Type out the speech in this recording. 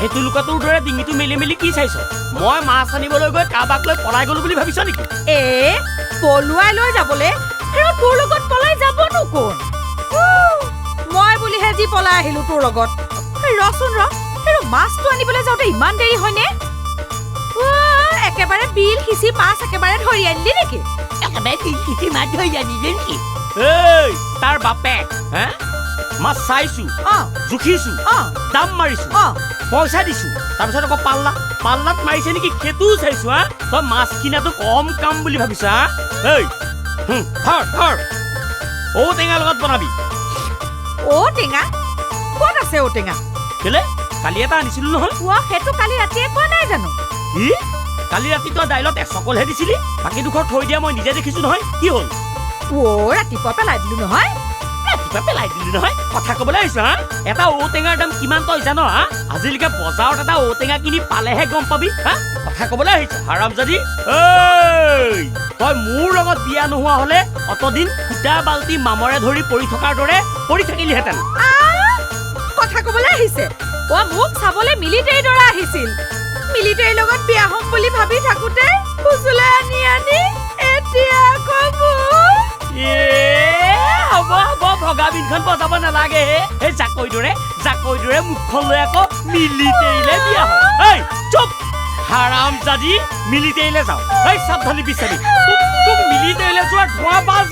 সেইটো লোকটোৰ দৰে ডিঙিটো মেলি মেলি কি চাইছ মই মাছ আনিবলৈ গৈ কাবাক লৈ পলাই গলো বুলি ভাবিছ নেকি পলুৱাই লৈ যাবলে তোৰ লগত পলাই যাব নোকোন মই বুলিহে যি পলাই আহিলো তোৰ লগত ৰচোন মাছটো আনিবলৈ যাওঁতে ইমান দেৰি হয়নে একেবাৰে বিল সিঁচি মাছ একেবাৰে ধৰি আনিলি নেকি একেবাৰে বিল সিঁচি মাছ ধৰি আনিলি নেকি তাৰ বাপে মাছ চাইছো জুখিছো দাম মাৰিছো পইচা দিছো তাৰপিছত আকৌ পাল্লাত মাৰিছে নেকি সেইটোও চাইছো তই মাছ কিনাটো কম কাম বুলি ভাবিছা ঔটেঙা লগত বনাবি ঔটেঙা ক'ত আছে ঔটেঙা কেলে কালি এটা আনিছিলো নহয় সেইটো কালি ৰাতিয়ে কোৱা নাই জানো কি কালি ৰাতি তই দাইলত এচকলহে দিছিলি বাকী দুখৰ থৈ দিয়া মই নিজে দেখিছো নহয় কি হ'ল ৰাতিপুৱা পেলাই দিলো নহয় কথা কবলৈ আহিছো এটা ঔটেঙাৰ দাম কিমান তই জান আজিলৈকে বজাৰত এটা ঔটেঙা কিনি পালেহে গম পাবি কথা কবলৈ আহিছো হাৰামজাদি তই মোৰ লগত বিয়া নোহোৱা হলে অতদিন সূতা বাল্টি মামৰে ধৰি পৰি থকাৰ দৰে পৰি থাকিলিহেঁতেন কথা কবলৈ আহিছে মোক চাবলৈ মিলিটাৰীৰ দৰে আহিছিল মিলিটাৰীৰ লগত বিয়া হ'ম বুলি ভাবি থাকোতে ফুচুলাই আনি এতিয়া হ'ব ভগা বিলখন বজাব নালাগে এই জাকৈ দৰে মুখখন লৈ আকৌ মিলিটাৰীলে বিয়া হয় চুপ হাৰামজাদি মিলিটাৰীলে যাওঁ সাৱধানী বিচাৰি তোক মিলিটাৰীলে যোৱা ধোঁৱা বাজ